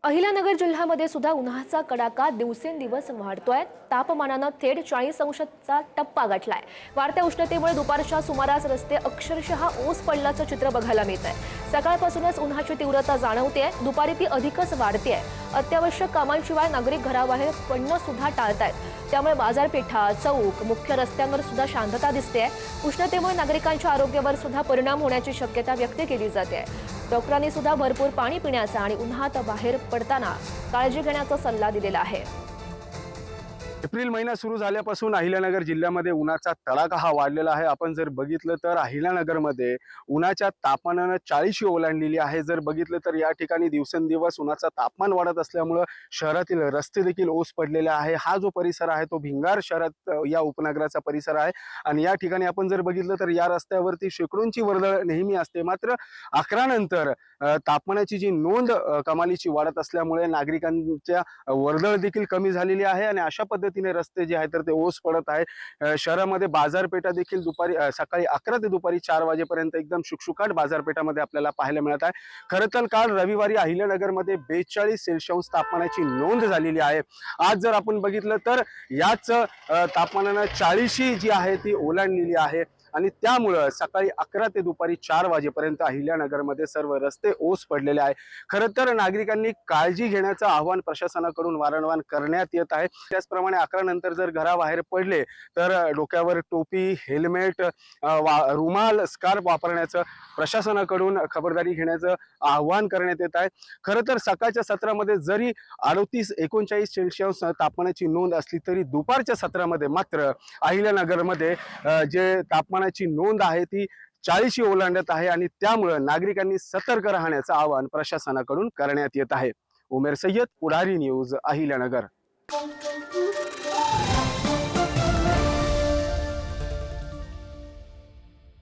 अहिल्यानगर जिल्ह्यामध्ये सुद्धा उन्हाचा कडाका दिवसेंदिवस वाढतोय। तापमानानं थेट 40°चा टप्पा गाठलाय। वाढत्या उष्णतेमुळे दुपारच्या सुमारास रस्ते अक्षरशः ओस पडल्याचं चित्र बघायला मिळतंय। सकाळपासूनच उन्हाची तीव्रता जाणवतेय, दुपारी ती अधिकच वाढतेय। अत्यावश्यक कामांशिवाय नागरिक घराबाहेर पडणं सुद्धा टाळतायत। त्यामुळे बाजारपेठा, चौक, मुख्य रस्त्यांवर सुद्धा शांतता दिसतेय। उष्णतेमुळे नागरिकांच्या आरोग्यावर सुद्धा परिणाम होण्याची शक्यता व्यक्त केली जाते। डॉक्टरांनी सुद्धा भरपूर पाणी पिण्याचा आणि उन्हात बाहेर पडताना काळजी घेण्याचा सल्ला दिलेला आहे। एप्रिल महिना सुरू झाल्यापासून अहिल्यानगर जिल्ह्यामध्ये उन्हाचा तडाखा हा वाढलेला आहे। आपण जर बघितलं तर अहिल्यानगरमध्ये उन्हाच्या तापमानानं 40 ओलांडलेली आहे। जर बघितलं तर या ठिकाणी दिवसेंदिवस उन्हाचं तापमान वाढत असल्यामुळे शहरातील रस्ते देखील ओस पडलेले आहे। हा जो परिसर आहे तो भिंगार शहरात या उपनगराचा परिसर आहे आणि या ठिकाणी आपण जर बघितलं तर या रस्त्यावरती शेकडोंची वर्दळ नेहमी असते। मात्र 11 नंतर तापमानाची जी नोंद कमालीची वाढत असल्यामुळे नागरिकांच्या वर्दळ देखील कमी झालेली आहे आणि अशा पद्धतीने रस्ते जे आहेत तर ते ओस पडत आहे। शहरामध्ये बाजारपेठा देखील सकाळी 11 ते दुपारी 4 वाजेपर्यंत एकदम शुकशुकाट बाजारपेठामध्ये आपल्याला पाहायला मिळत आहे। खरं तर काल रविवारी अहिल्यानगरमध्ये 42 सेल्सिअस तापमानाची नोंद झालेली आहे। आज जर आपण बघितलं तर याच तापमानानं 40 जी आहे ती ओलांडलेली आहे आणि त्यामुळं सकाळी 11 ते दुपारी 4 वाजेपर्यंत अहिल्यानगरमध्ये सर्व रस्ते ओस पडलेले आहे। खरं तर नागरिकांनी काळजी घेण्याचं आवाहन प्रशासनाकडून वारंवार करण्यात येत आहे। त्याचप्रमाणे 11 नंतर जर घराबाहेर पडले तर डोक्यावर टोपी, हेल्मेट, रुमाल, स्कार्फ वापरण्याचं प्रशासनाकडून खबरदारी घेण्याचं आवाहन करण्यात येत आहे। खरं तर सकाळच्या सत्रामध्ये जरी 38-39 सेल्सिअस तापमानाची नोंद असली तरी दुपारच्या सत्रामध्ये मात्र अहिल्यानगरमध्ये जे तापमानाची नोंद आहे ती 40 ओलांडत आहे आणि त्यामुळे नागरिकांनी सतर्क राहण्याचं आवाहन प्रशासनाकडून करण्यात येत आहे। उमेर सय्यद, पुढारी न्यूज, अहिल्यानगर।